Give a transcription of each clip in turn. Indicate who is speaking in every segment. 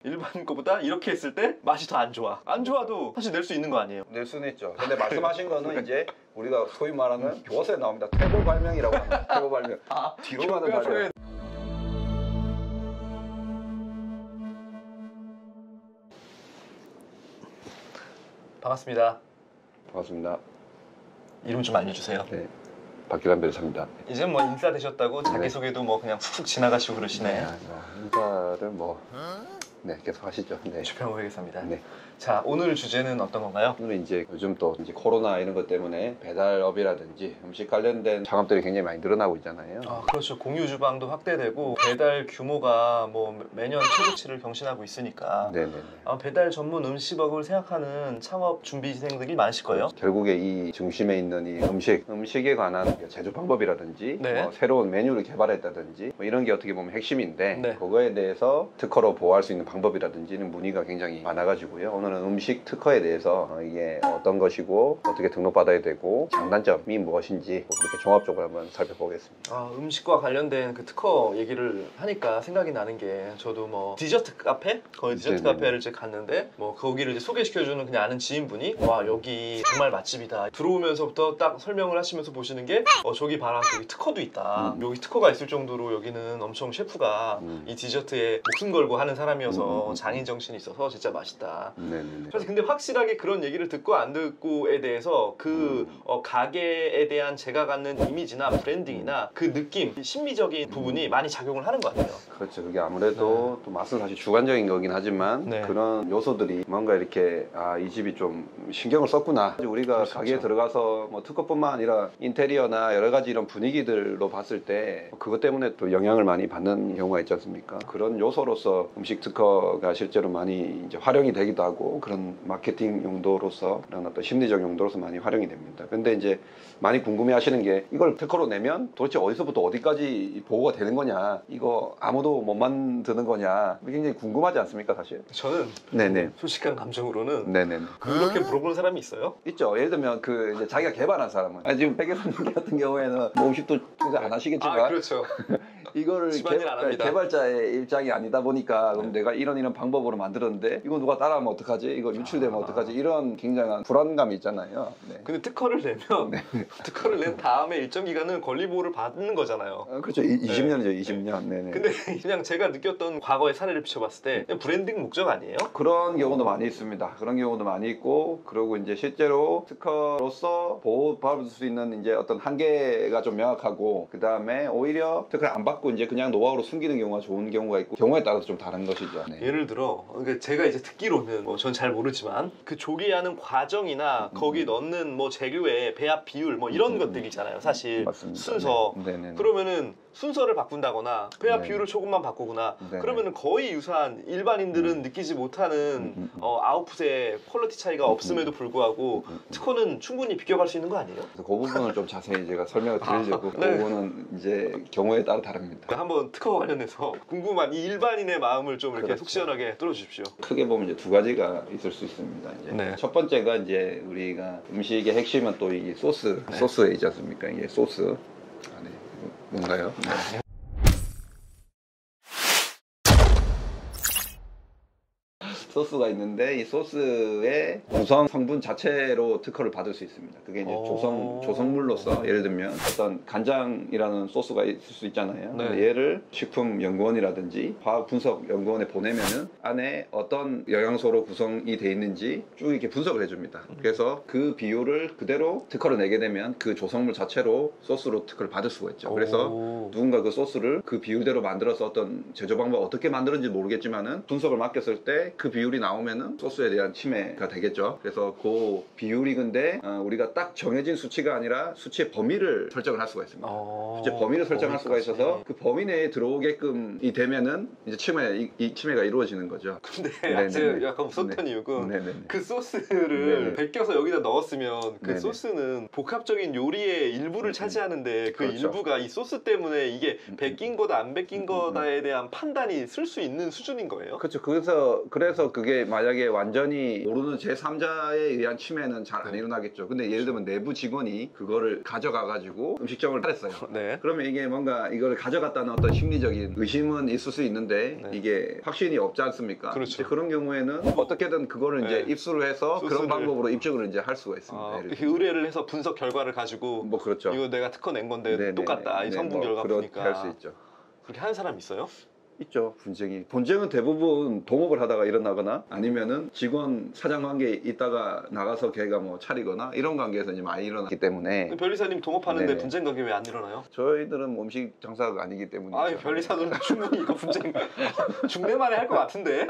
Speaker 1: 일반 거보다 이렇게 했을 때 맛이 더 안 좋아. 안 좋아도 사실 낼 수 있는 거 아니에요?
Speaker 2: 낼 수는 있죠. 근데 말씀하신 거는 이제 우리가 소위 말하는 교과서에 나옵니다. 퇴보 발명이라고 합니다. 퇴보 발명. 뒤로 가는 발명.
Speaker 1: 반갑습니다.
Speaker 2: 반갑습니다.
Speaker 1: 이름 좀 알려주세요.
Speaker 2: 네, 박규란 변호사입니다.
Speaker 1: 이제 뭐 인사 되셨다고 자기소개도 뭐 그냥 훅훅 지나가시고 그러시네.
Speaker 2: 인사를 네, 계속 하시죠. 네.
Speaker 1: 주평호 회계사입니다.
Speaker 2: 네.
Speaker 1: 자, 오늘 주제는 어떤 건가요?
Speaker 2: 오늘은 이제 요즘 또 이제 코로나 이런 것 때문에 배달업이라든지 음식 관련된 창업들이 굉장히 많이 늘어나고 있잖아요.
Speaker 1: 그렇죠. 공유 주방도 확대되고 배달 규모가 뭐 매년 최고치를 경신하고 있으니까
Speaker 2: 네네네.
Speaker 1: 배달 전문 음식업을 생각하는 창업 준비생들이 많으실 거예요.
Speaker 2: 결국에 이 중심에 있는 이 음식에 관한 제조 방법이라든지
Speaker 1: 네.
Speaker 2: 뭐 새로운 메뉴를 개발했다든지 뭐 이런 게 어떻게 보면 핵심인데
Speaker 1: 네.
Speaker 2: 그거에 대해서 특허로 보호할 수 있는 방법이라든지는 문의가 굉장히 많아가지고요. 오늘은 음식 특허에 대해서 이게 어떤 것이고 어떻게 등록받아야 되고 장단점이 무엇인지 그렇게 종합적으로 한번 살펴보겠습니다.
Speaker 1: 음식과 관련된 그 특허 얘기를 하니까 생각이 나는 게 저도 뭐 디저트 카페? 거의 디저트
Speaker 2: 네네네.
Speaker 1: 카페를 이제 갔는데 뭐 거기를 이제 소개시켜주는 그냥 아는 지인분이 와 여기 정말 맛집이다. 들어오면서부터 딱 설명을 하시면서 보시는 게 저기 봐라 여기 특허도 있다. 여기 특허가 있을 정도로 여기는 엄청 셰프가 이 디저트에 목숨 걸고 하는 사람이어서 장인 정신이 있어서 진짜 맛있다.
Speaker 2: 네네네.
Speaker 1: 그래서 근데 확실하게 그런 얘기를 듣고 안 듣고에 대해서 그 가게에 대한 제가 갖는 이미지나 브랜딩이나 그 느낌, 심미적인 부분이 많이 작용을 하는 것 같아요.
Speaker 2: 그렇죠. 그게 아무래도 또 맛은 사실 주관적인 거긴 하지만
Speaker 1: 네.
Speaker 2: 그런 요소들이 뭔가 이렇게 이 집이 좀 신경을 썼구나. 우리가 가게에 들어가서 뭐 특허뿐만 아니라 인테리어나 여러 가지 이런 분위기들로 봤을 때 그것 때문에 또 영향을 많이 받는 경우가 있지 않습니까? 그런 요소로서 음식 특허가 실제로 많이 이제 활용이 되기도 하고 그런 마케팅 용도로서 그런 어떤 심리적 용도로서 많이 활용이 됩니다. 근데 이제 많이 궁금해 하시는 게 이걸 특허로 내면 도대체 어디서부터 어디까지 보호가 되는 거냐, 이거 아무도 못 만드는 거냐, 굉장히 궁금하지 않습니까 사실?
Speaker 1: 저는
Speaker 2: 네네.
Speaker 1: 솔직한 감정으로는
Speaker 2: 네네.
Speaker 1: 그렇게 물어보는 사람이 있어요?
Speaker 2: 있죠. 예를 들면 그 이제 자기가 개발한 사람은 지금 회계사님 같은 경우에는 뭐 음식도 안 하시겠지만
Speaker 1: 그렇죠.
Speaker 2: 이거를
Speaker 1: 집안일 안 합니다.
Speaker 2: 개발자의 입장이 아니다 보니까 그럼 내가 이런 방법으로 만들었는데 이거 누가 따라하면 어떡하지? 이거 유출되면 어떡하지? 이런 굉장한 불안감이 있잖아요. 네.
Speaker 1: 근데 특허를 내면 특허를 낸 다음에 일정 기간은 권리보호를 받는 거잖아요.
Speaker 2: 그렇죠. 20년이죠. 20년. 네네.
Speaker 1: 근데 그냥 제가 느꼈던 과거의 사례를 비춰봤을 때 그냥 브랜딩 목적 아니에요?
Speaker 2: 그런 경우도 많이 있습니다. 그런 경우도 많이 있고, 그리고 이제 실제로 특허로서 보호받을 수 있는 이제 어떤 한계가 좀 명확하고, 그 다음에 오히려 특허를 안 받고 이제 그냥 노하우로 숨기는 경우가 좋은 경우가 있고, 경우에 따라서 좀 다른 것이죠. 네.
Speaker 1: 예를 들어 그러니까 제가 이제 듣기로는 뭐 전 잘 모르지만 그 조리하는 과정이나 거기 넣는 뭐 재료의 배합 비율 뭐 이런 것들 있잖아요. 사실
Speaker 2: 맞습니다.
Speaker 1: 순서.
Speaker 2: 네. 네네네.
Speaker 1: 그러면은 순서를 바꾼다거나 배합
Speaker 2: 네.
Speaker 1: 비율을 조금만 바꾸거나
Speaker 2: 네네.
Speaker 1: 그러면은 거의 유사한 일반인들은 느끼지 못하는 아웃풋의 퀄리티 차이가 없음에도 불구하고 특허는 충분히 비교할 수 있는 거 아니에요?
Speaker 2: 그래서 그 부분을 좀 자세히 제가 설명을 드리려고 그
Speaker 1: 네.
Speaker 2: 부분은 이제 경우에 따라 다릅니다.
Speaker 1: 한번 특허와 관련해서 궁금한 이 일반인의 마음을 좀 이렇게
Speaker 2: 그렇죠.
Speaker 1: 속 시원하게 뚫어주십시오.
Speaker 2: 크게 보면 이제 두 가지가 있을 수 있습니다. 이제
Speaker 1: 네.
Speaker 2: 첫 번째가 이제 우리가 음식의 핵심은 또 이 소스에 있지 않습니까? 이게 소스 안에 뭔가요? 네. 소스가 있는데 이 소스의 구성 성분 자체로 특허를 받을 수 있습니다. 그게 이제 조성물로서 예를 들면 어떤 간장이라는 소스가 있을 수 있잖아요.
Speaker 1: 네.
Speaker 2: 근데 얘를 식품연구원이라든지 화학분석연구원에 보내면은 안에 어떤 영양소로 구성이 돼 있는지 쭉 이렇게 분석을 해줍니다. 그래서 그 비율을 그대로 특허를 내게 되면 그 조성물 자체로 소스로 특허를 받을 수가 있죠. 그래서 누군가 그 소스를 그 비율대로 만들어서 어떤 제조 방법 어떻게 만드는지 모르겠지만은 분석을 맡겼을 때 그 비율이 나오면은 소스에 대한 침해가 되겠죠. 그래서 그 비율이 근데 우리가 딱 정해진 수치가 아니라 수치의 범위를 설정을 할 수가 있습니다. 수치 범위를 설정할 수가 있어서 그 범위 내에 들어오게끔이 되면은 이제 침해가 이루어지는 거죠.
Speaker 1: 근데
Speaker 2: 네네네.
Speaker 1: 제가 약간 웃었던 이유는
Speaker 2: 네네네.
Speaker 1: 그 소스를
Speaker 2: 네네.
Speaker 1: 베껴서 여기다 넣었으면 그
Speaker 2: 네네.
Speaker 1: 소스는 복합적인 요리의 일부를 차지하는데 그
Speaker 2: 그렇죠.
Speaker 1: 일부가 이 소스 때문에 이게 베낀 거다 안 베낀 거다에 대한 판단이 쓸 수 있는 수준인 거예요?
Speaker 2: 그렇죠. 그래서 그래서 그게 만약에 완전히 모르는 제3자에 의한 침해는 잘 안 일어나겠죠. 근데 예를 들면 내부 직원이 그거를 가져가가지고 음식점을 팔았어요.
Speaker 1: 네.
Speaker 2: 그러면 이게 뭔가 이걸 가져갔다는 어떤 심리적인 의심은 있을 수 있는데
Speaker 1: 네.
Speaker 2: 이게 확신이 없지 않습니까?
Speaker 1: 그렇죠.
Speaker 2: 이제 그런 경우에는 어떻게든 그거를 이제
Speaker 1: 네.
Speaker 2: 입수를 해서
Speaker 1: 수수를.
Speaker 2: 그런 방법으로 입증을 이제 할 수가 있습니다.
Speaker 1: 아,
Speaker 2: 예를
Speaker 1: 이렇게
Speaker 2: 들면.
Speaker 1: 의뢰를 해서 분석 결과를 가지고
Speaker 2: 뭐 그렇죠.
Speaker 1: 이거 내가 특허 낸 건데
Speaker 2: 네네.
Speaker 1: 똑같다. 이
Speaker 2: 네,
Speaker 1: 성분
Speaker 2: 뭐
Speaker 1: 결과
Speaker 2: 그렇게
Speaker 1: 보니까
Speaker 2: 할 수 있죠.
Speaker 1: 그렇게 하는 사람 있어요?
Speaker 2: 있죠. 분쟁은 대부분 동업을 하다가 일어나거나 아니면은 직원 사장 관계에 있다가 나가서 걔가 뭐 차리거나 이런 관계에서 이제 많이 일어나기 때문에
Speaker 1: 변리사님 동업하는데
Speaker 2: 네네.
Speaker 1: 분쟁 가게 왜 안 일어나요?
Speaker 2: 저희들은 뭐 음식 장사가 아니기 때문에
Speaker 1: 아, 변리사는 충분히 이거 분쟁 중대만에 할 것 같은데.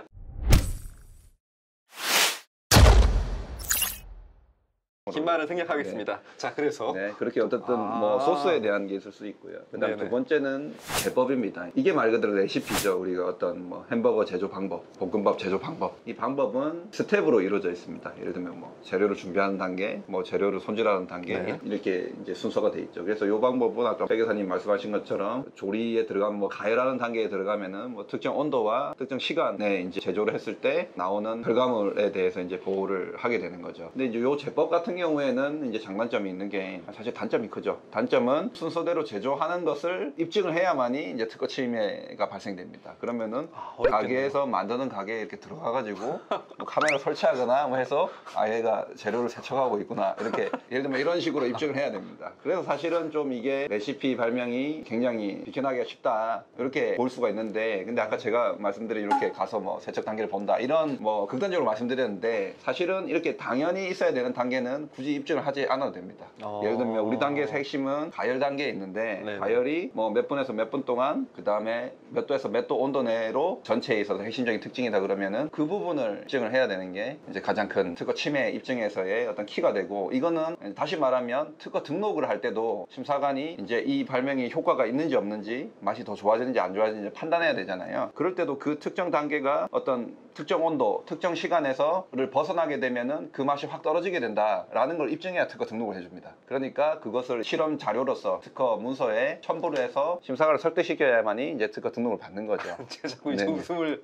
Speaker 1: 긴 말은 생략하겠습니다. 자, 그래서
Speaker 2: 네, 그렇게 어쨌든
Speaker 1: 아.
Speaker 2: 뭐 소스에 대한 게 있을 수 있고요. 그다음
Speaker 1: 네네.
Speaker 2: 두 번째는 제법입니다. 이게 말 그대로 레시피죠. 우리가 어떤 뭐 햄버거 제조 방법, 볶음밥 제조 방법. 이 방법은 스텝으로 이루어져 있습니다. 예를 들면 뭐 재료를 준비하는 단계, 뭐 재료를 손질하는 단계
Speaker 1: 네.
Speaker 2: 이렇게 이제 순서가 돼 있죠. 그래서 이 방법은 아까 백 여사님 말씀하신 것처럼 조리에 들어가면 뭐 가열하는 단계에 들어가면은 뭐 특정 온도와 특정 시간에 이제 제조를 했을 때 나오는 결과물에 대해서 이제 보호를 하게 되는 거죠. 근데 이제 이 제법 같은 경우에는 이제 장단점이 있는 게 사실 단점이 크죠. 단점은 순서대로 제조하는 것을 입증을 해야만이 이제 특허 침해가 발생됩니다. 그러면은
Speaker 1: 어렵겠네요.
Speaker 2: 가게에서 만드는 가게에 이렇게 들어가가지고 뭐 카메라 설치하거나 뭐 해서 아 얘가 재료를 세척하고 있구나 이렇게 예를 들면 이런 식으로 입증을 해야 됩니다. 그래서 사실은 좀 이게 레시피 발명이 굉장히 비켜나기가 쉽다 이렇게 볼 수가 있는데 근데 아까 제가 말씀드린 이렇게 가서 뭐 세척 단계를 본다 이런 뭐 극단적으로 말씀드렸는데 사실은 이렇게 당연히 있어야 되는 단계는 굳이 입증을 하지 않아도 됩니다. 예를 들면 우리 단계에서 핵심은 가열 단계에 있는데
Speaker 1: 네네.
Speaker 2: 가열이 뭐 몇 분에서 몇 분 동안 그 다음에 몇 도에서 몇 도 온도 내로 전체에 있어서 핵심적인 특징이다 그러면은 그 부분을 입증을 해야 되는 게 이제 가장 큰 특허 침해 입증에서의 어떤 키가 되고 이거는 다시 말하면 특허 등록을 할 때도 심사관이 이제 이 발명이 효과가 있는지 없는지 맛이 더 좋아지는지 안 좋아지는지 판단해야 되잖아요. 그럴 때도 그 특정 단계가 어떤 특정 온도, 특정 시간에서를 벗어나게 되면은 그 맛이 확 떨어지게 된다라는 걸 입증해야 특허 등록을 해줍니다. 그러니까 그것을 실험 자료로서 특허 문서에 첨부를 해서 심사관을 설득시켜야만이 이제 특허 등록을 받는 거죠.
Speaker 1: 제가 자꾸 이제
Speaker 2: 네네.
Speaker 1: 웃음을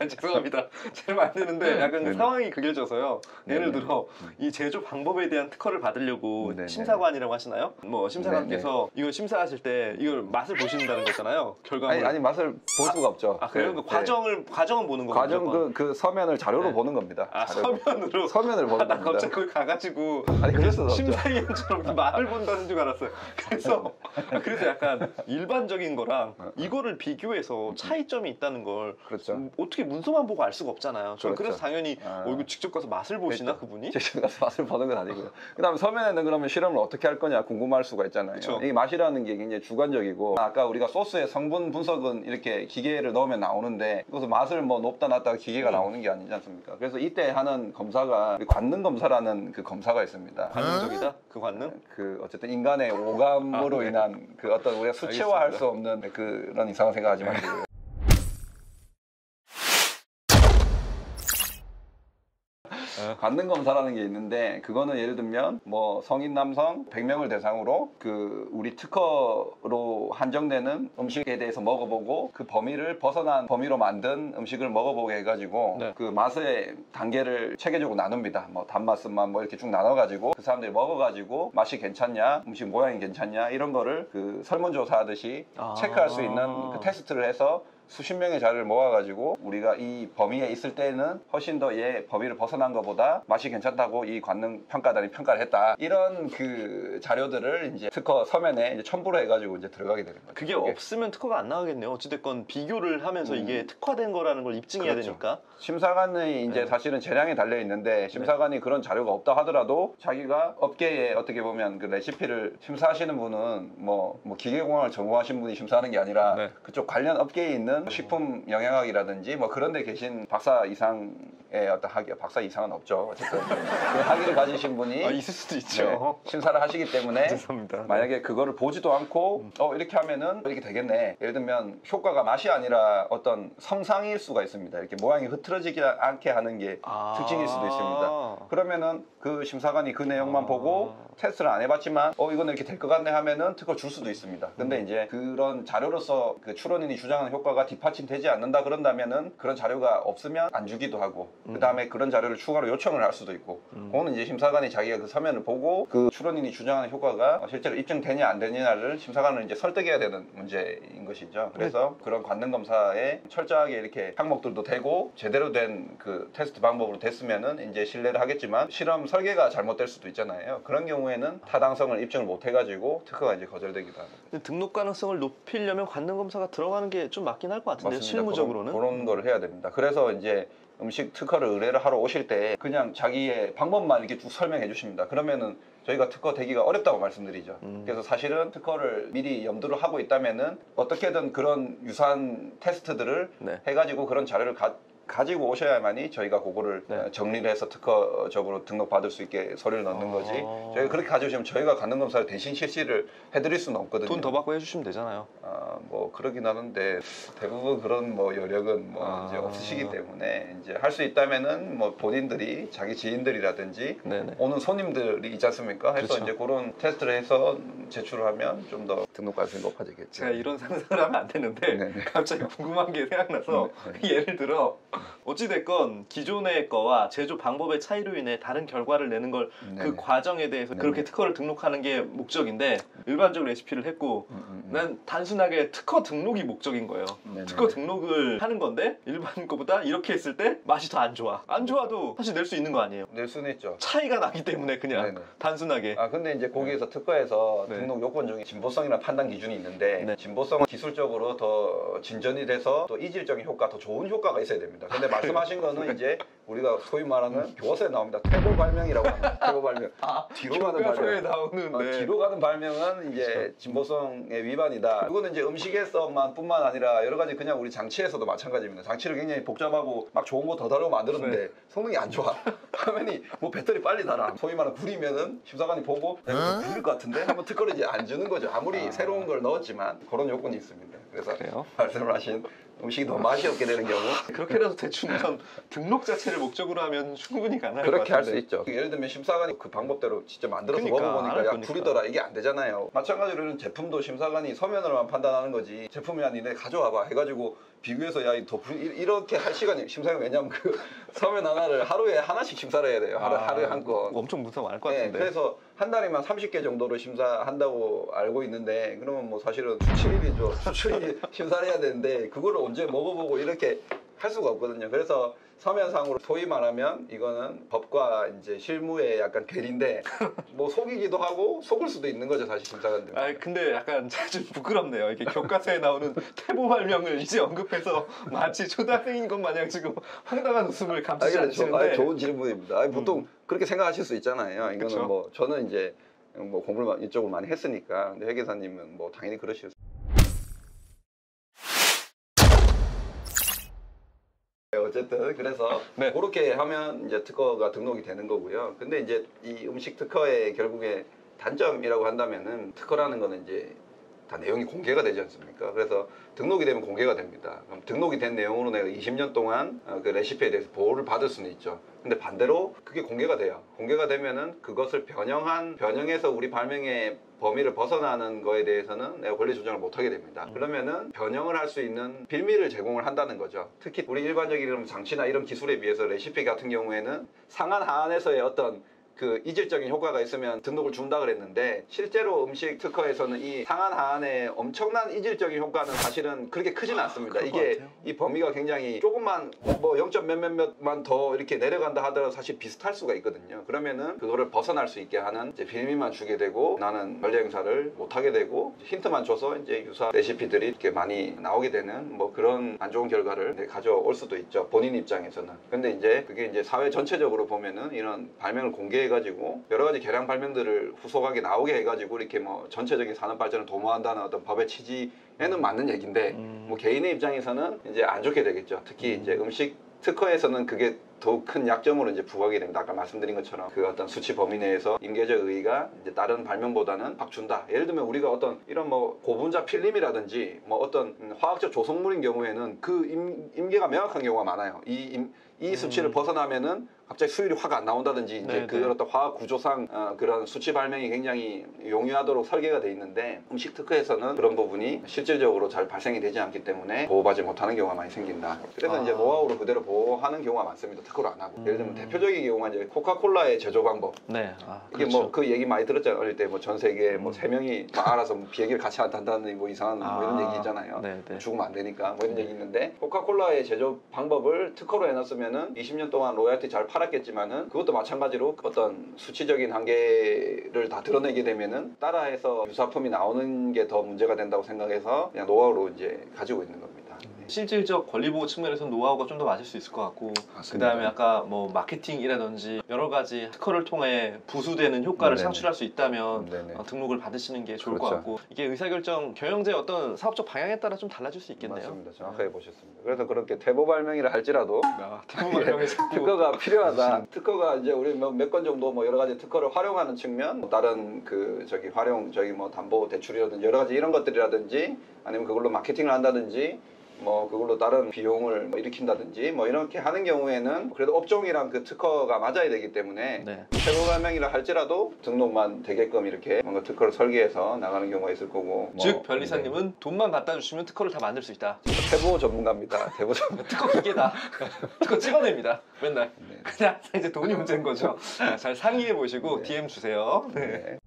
Speaker 1: 죄송합니다. 제 말 안 되는데 약간
Speaker 2: 네네.
Speaker 1: 상황이 그려져서요. 예를
Speaker 2: 네네.
Speaker 1: 들어 이 제조 방법에 대한 특허를 받으려고
Speaker 2: 네네.
Speaker 1: 심사관이라고 하시나요? 뭐 심사관께서 이걸 심사하실 때 이걸 맛을 보신다는 거잖아요. 결과물.
Speaker 2: 아니 맛을 볼 수가 없죠.
Speaker 1: 아, 그래요? 그 과정은 보는 거예요.
Speaker 2: 과정 그 서면을 자료로
Speaker 1: 네.
Speaker 2: 보는 겁니다.
Speaker 1: 아,
Speaker 2: 자료로.
Speaker 1: 서면으로.
Speaker 2: 서면을 보는
Speaker 1: 나
Speaker 2: 겁니다.
Speaker 1: 갑자기 거기 가가지고
Speaker 2: 아니 그럴 수도 없죠.
Speaker 1: 심사위원처럼 말을 본다는 줄 알았어요. 그래서 약간 일반적인 거랑 이거를 비교해서 차이점이 있다는 걸
Speaker 2: 그렇죠.
Speaker 1: 어떻게 문서만 보고 알 수가 없잖아요. 저는
Speaker 2: 그렇죠.
Speaker 1: 그래서 당연히
Speaker 2: 아.
Speaker 1: 이거 직접 가서 맛을 보시나
Speaker 2: 그렇죠.
Speaker 1: 그분이?
Speaker 2: 직접 가서 맛을 보는 건 아니고요. 그다음에 서면에는 그러면 실험을 어떻게 할 거냐 궁금할 수가 있잖아요.
Speaker 1: 그쵸.
Speaker 2: 이 맛이라는 게 굉장히 주관적이고 아까 우리가 소스의 성분 분석은 이렇게 기계를 넣으면 나오는데 그것을 맛을 뭐 높다 낮다 기계가 나오는 게 아니지 않습니까? 그래서 이때 하는 검사가 관능 검사라는 그 검사가 있습니다.
Speaker 1: 관능적이다? 그 관능?
Speaker 2: 그 어쨌든 인간의 오감으로
Speaker 1: 아, 네.
Speaker 2: 인한 그 어떤 우리가 수치화할
Speaker 1: 알겠습니다.
Speaker 2: 수 없는 그런 이상한 생각하지 마시고요. 관능 검사라는 게 있는데 그거는 예를 들면 뭐 성인 남성 100명을 대상으로 그 우리 특허로 한정되는 음식에 대해서 먹어보고 그 범위를 벗어난 범위로 만든 음식을 먹어보게 해가지고
Speaker 1: 네.
Speaker 2: 그 맛의 단계를 체계적으로 나눕니다. 뭐 단맛, 쓴맛 뭐 이렇게 쭉 나눠가지고 그 사람들이 먹어가지고 맛이 괜찮냐, 음식 모양이 괜찮냐 이런 거를 그 설문조사 하듯이
Speaker 1: 아.
Speaker 2: 체크할 수 있는 그 테스트를 해서 수십 명의 자료를 모아가지고 우리가 이 범위에 있을 때는 훨씬 더 얘 범위를 벗어난 것보다 맛이 괜찮다고 이 관능 평가단이 평가를 했다. 이런 그 자료들을 이제 특허 서면에 이제 첨부를 해가지고 이제 들어가게 되는 거죠.
Speaker 1: 그게 없으면 특허가 안 나가겠네요. 어찌됐건 비교를 하면서 이게 특화된 거라는 걸 입증해야
Speaker 2: 그렇죠.
Speaker 1: 되니까.
Speaker 2: 심사관이 이제
Speaker 1: 네.
Speaker 2: 사실은 재량이 달려 있는데 심사관이 그런 자료가 없다 하더라도 자기가 업계에 어떻게 보면 그 레시피를 심사하시는 분은 뭐 기계공학을 전공하신 분이 심사하는 게 아니라
Speaker 1: 네.
Speaker 2: 그쪽 관련 업계에 있는 식품 영양학이라든지 뭐 그런 데 계신 박사 이상 어떤 학위, 박사 이상은 없죠. 어쨌든 그 학위를 가지신 분이
Speaker 1: 있을 수도 있죠.
Speaker 2: 심사를 하시기 때문에
Speaker 1: 죄송합니다.
Speaker 2: 만약에 그거를 보지도 않고 이렇게 하면은 이렇게 되겠네. 예를 들면 효과가 맛이 아니라 어떤 성상일 수가 있습니다. 이렇게 모양이 흐트러지지 않게 하는 게 특징일 수도 있습니다. 그러면은 그 심사관이 그 내용만 보고 테스트를 안 해봤지만 이거는 이렇게 될 것 같네 하면은 특허 줄 수도 있습니다. 근데 이제 그런 자료로서 그 출원인이 주장하는 효과가 뒷받침되지 않는다 그런다면은 그런 자료가 없으면 안 주기도 하고 그 다음에 그런 자료를 추가로 요청을 할 수도 있고 그거는 이제 심사관이 자기가 그 서면을 보고 그 출원인이 주장하는 효과가 실제로 입증되냐 안 되냐를 심사관을 이제 설득해야 되는 문제인 것이죠. 그래서 그런 관능 검사에 철저하게 이렇게 항목들도 되고 제대로 된 그 테스트 방법으로 됐으면은 이제 신뢰를 하겠지만 실험 설계가 잘못될 수도 있잖아요. 그런 경우에는 타당성을 입증을 못 해가지고 특허가 이제 거절되기도 합니다.
Speaker 1: 근데 등록 가능성을 높이려면 관능 검사가 들어가는 게 좀 맞긴 할 것 같은데요.
Speaker 2: 맞습니다.
Speaker 1: 실무적으로는.
Speaker 2: 그런 걸 해야 됩니다. 그래서 이제 음식 특허를 의뢰를 하러 오실 때 그냥 자기의 방법만 이렇게 쭉 설명해 주십니다. 그러면은 저희가 특허 되기가 어렵다고 말씀드리죠. 그래서 사실은 특허를 미리 염두를 하고 있다면은 어떻게든 그런 유사한 테스트들을 해가지고 그런 자료를 가지고 오셔야만이 저희가 그거를 정리를 해서 특허적으로 등록받을 수 있게 서류를 넣는 거지. 저희가 그렇게 가져오시면 저희가 관능 검사를 대신 실시를 해드릴 수는 없거든요.
Speaker 1: 돈 더 받고 해주시면 되잖아요.
Speaker 2: 뭐 그러긴 하는데 대부분 그런 뭐 여력은 뭐 이제 없으시기 때문에 이제 할 수 있다면은 뭐 본인들이 자기 지인들이라든지 오는 손님들이 있지 않습니까? 해서
Speaker 1: 그렇죠.
Speaker 2: 이제 그런 테스트를 해서 제출을 하면 좀 더 등록 가능성이 높아지겠죠.
Speaker 1: 제가 이런 상상을 하면 안 되는데 갑자기 궁금한 게 생각나서 예를 들어 어찌됐건 기존의 거와 제조 방법의 차이로 인해 다른 결과를 내는 걸 그 과정에 대해서 그렇게 특허를 등록하는 게 목적인데 일반적 레시피를 했고 난 단순하게 특허 등록이 목적인 거예요. 특허 등록을 하는 건데 일반 거보다 이렇게 했을 때 맛이 더 안 좋아. 안 좋아도 사실 낼 수 있는 거 아니에요.
Speaker 2: 낼 수는 있죠.
Speaker 1: 차이가 나기 때문에 그냥 단순하게.
Speaker 2: 근데 이제 거기에서 특허에서 등록 요건 중에 진보성이라는 판단 기준이 있는데 진보성은 기술적으로 더 진전이 돼서 또 이질적인 효과, 더 좋은 효과가 있어야 됩니다. 근데 말씀하신 거는 이제 우리가 소위 말하는 교과서에 나옵니다. 퇴보 발명이라고 합니다. 퇴보 발명. 뒤로 가는 발명.
Speaker 1: 나오는
Speaker 2: 뒤로 가는 발명은 이제 진보성의 위반이다. 그거는 이제 음식에서만 뿐만 아니라 여러 가지 그냥 우리 장치에서도 마찬가지입니다. 장치를 굉장히 복잡하고 막 좋은 거 더 다르고 만들었는데 성능이 안 좋아. 화면이 뭐 배터리 빨리 달아. 소위 말하는 구리면은 심사관이 보고 구릴 것 같은데 한번 특허를 이제 안 주는 거죠. 아무리 새로운 걸 넣었지만 그런 요건이 있습니다. 그래서 말씀을 하신 음식이 더 맛이 없게 되는 경우
Speaker 1: 그렇게라도 대충 우선 등록 자체를 목적으로 하면 충분히 가능할 것
Speaker 2: 그렇게 할 수
Speaker 1: 같은데.
Speaker 2: 있죠. 예를 들면 심사관이 그 방법대로 직접 만들어서
Speaker 1: 그러니까,
Speaker 2: 먹어보니까 야
Speaker 1: 그러니까.
Speaker 2: 구리더라 이게 안 되잖아요. 마찬가지로 제품도 심사관이 서면으로만 판단하는 거지 제품이 아니네 가져와봐 해가지고 비교해서 야 더 이렇게 할 시간이 심사관 왜냐면 그 서면 하나를 하루에 하나씩 심사를 해야 돼요. 하루에 한 건.
Speaker 1: 엄청 문서 많을 것 같은데.
Speaker 2: 그래서 한 달이면 30개 정도를 심사한다고 알고 있는데 그러면 뭐 사실은 수칠일이죠. 수칠일 심사를 해야 되는데 그거를 언제 먹어보고 이렇게 할 수가 없거든요. 그래서 서면상으로 소위 말하면 이거는 법과 이제 실무의 약간 괴리인데 뭐 속이기도 하고 속을 수도 있는 거죠 사실 심사관들.
Speaker 1: 근데 약간 좀 부끄럽네요. 이게 교과서에 나오는 태보 발명을 이제 언급해서 마치 초등학생인 것 마냥 지금 황당한 웃음을 감추지 않으시는데.
Speaker 2: 좋은 질문입니다. 보통 그렇게 생각하실 수 있잖아요. 이거는
Speaker 1: 그쵸?
Speaker 2: 뭐 저는 이제 뭐 공부를 이쪽을 많이 했으니까 근데 회계사님은 뭐 당연히 그러실 수. 어쨌든 그래서 그렇게 하면 이제 특허가 등록이 되는 거고요. 근데 이제 이 음식 특허의 결국에 단점이라고 한다면은 특허라는 거는 이제 다 내용이 공개가 되지 않습니까? 그래서 등록이 되면 공개가 됩니다. 그럼 등록이 된 내용으로 내가 20년 동안 그 레시피에 대해서 보호를 받을 수는 있죠. 근데 반대로 그게 공개가 돼요. 공개가 되면은 그것을 변형해서 우리 발명의 범위를 벗어나는 거에 대해서는 내가 권리 조정을 못 하게 됩니다. 그러면은 변형을 할 수 있는 빌미를 제공을 한다는 거죠. 특히 우리 일반적인 이런 장치나 이런 기술에 비해서 레시피 같은 경우에는 상한 하한에서의 어떤 그 이질적인 효과가 있으면 등록을 준다 그랬는데 실제로 음식 특허에서는 이 상한 하한의 엄청난 이질적인 효과는 사실은 그렇게 크지는 않습니다. 이게 이 범위가 굉장히 조금만 뭐 0. 몇몇만 더 이렇게 내려간다 하더라도 사실 비슷할 수가 있거든요. 그러면은 그거를 벗어날 수 있게 하는 이제 빌미만 주게 되고 나는 권리 행사를 못 하게 되고 힌트만 줘서 이제 유사 레시피들이 이렇게 많이 나오게 되는 뭐 그런 안 좋은 결과를 가져올 수도 있죠. 본인 입장에서는. 근데 이제 그게 이제 사회 전체적으로 보면은 이런 발명을 공개해가지고 여러 가지 개량 발명들을 후속하게 나오게 해가지고 이렇게 뭐 전체적인 산업 발전을 도모한다는 어떤 법의 취지에는 맞는 얘기인데 뭐 개인의 입장에서는 이제 안 좋게 되겠죠. 특히 이제 음식 특허에서는 그게 더욱 큰 약점으로 이제 부각이 됩니다. 아까 말씀드린 것처럼 그 어떤 수치 범위 내에서 임계적 의의가 이제 다른 발명보다는 확 준다. 예를 들면 우리가 어떤 이런 뭐 고분자 필름이라든지 뭐 어떤 화학적 조성물인 경우에는 그 임계가 명확한 경우가 많아요. 이 수치를 벗어나면은 갑자기 수율이 확 안 나온다든지 이제
Speaker 1: 네네.
Speaker 2: 그 어떤 화학 구조상 그런 수치 발명이 굉장히 용이하도록 설계가 돼 있는데 음식 특허에서는 그런 부분이 실질적으로 잘 발생이 되지 않기 때문에 보호받지 못하는 경우가 많이 생긴다. 그래서 이제 노하우로 그대로 보호하는 경우가 많습니다. 특허로 안 하고. 예를 들면 대표적인 경우가 이제 코카콜라의 제조 방법.
Speaker 1: 네.
Speaker 2: 이게
Speaker 1: 그렇죠.
Speaker 2: 뭐 그 얘기 많이 들었잖아요. 어릴 때 뭐 전 세계 뭐 3명이 막 알아서 뭐 비행기를 같이 안 탄다는 뭐 이상한 뭐 이런 얘기 있잖아요.
Speaker 1: 네네.
Speaker 2: 죽으면 안 되니까 뭐 이런 얘기 있는데 코카콜라의 제조 방법을 특허로 해놨으면은 20년 동안 로얄티 잘 팔았겠지만은 그것도 마찬가지로 어떤 수치적인 한계를 다 드러내게 되면은 따라해서 유사품이 나오는 게 더 문제가 된다고 생각해서 그냥 노하우로 이제 가지고 있는 겁니다.
Speaker 1: 실질적 권리보호 측면에서는 노하우가 좀 더 맞을 수 있을 것 같고
Speaker 2: 맞습니다.
Speaker 1: 그 다음에 아까 뭐 마케팅이라든지 여러 가지 특허를 통해 부수되는 효과를
Speaker 2: 네네.
Speaker 1: 창출할 수 있다면
Speaker 2: 네네.
Speaker 1: 등록을 받으시는 게 좋을 것
Speaker 2: 그렇죠.
Speaker 1: 같고 이게 의사결정 경영자의 어떤 사업적 방향에 따라 좀 달라질 수 있겠네요.
Speaker 2: 맞습니다. 정확하게 보셨습니다. 그래서 그렇게 태보 발명이라 할지라도
Speaker 1: 태무 발명에서
Speaker 2: 특허가 필요하다. 특허가 이제 우리 몇 건 정도 뭐 여러 가지 특허를 활용하는 측면, 다른 그 저기 활용 저기 뭐 담보 대출이라든지 여러 가지 이런 것들이라든지 아니면 그걸로 마케팅을 한다든지 뭐 그걸로 다른 비용을 뭐 일으킨다든지 뭐 이렇게 하는 경우에는 그래도 업종이랑 그 특허가 맞아야 되기 때문에
Speaker 1: 네.
Speaker 2: 태보 발명이라 할지라도 등록만 되게끔 이렇게 뭔가 특허를 설계해서 나가는 경우가 있을 거고.
Speaker 1: 즉 변리사님은 돈만 갖다 주시면 특허를 다 만들 수 있다.
Speaker 2: 태보 전문가입니다. 태보 전문가.
Speaker 1: 특허 기계다. 특허 찍어냅니다. 맨날.
Speaker 2: 네.
Speaker 1: 그냥 이제 돈이 문제인 거죠. 잘 상의해 보시고
Speaker 2: 네.
Speaker 1: DM 주세요. 네.
Speaker 2: 네.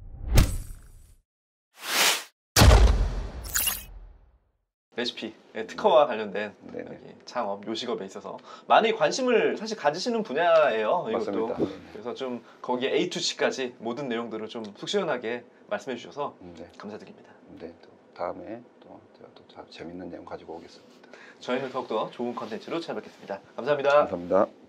Speaker 1: 레시피, 특허와 관련된
Speaker 2: 네.
Speaker 1: 여기 창업, 요식업에 있어서 많이 관심을 사실 가지시는 분야예요. 이것도.
Speaker 2: 맞습니다.
Speaker 1: 그래서 좀 거기에 A to C까지 모든 내용들을 좀 속 시원하게 말씀해 주셔서
Speaker 2: 네.
Speaker 1: 감사드립니다.
Speaker 2: 네. 또 다음에 또 제가 또 재밌는 내용 가지고 오겠습니다.
Speaker 1: 저희는 더욱더 좋은 컨텐츠로 찾아뵙겠습니다. 감사합니다.
Speaker 2: 감사합니다.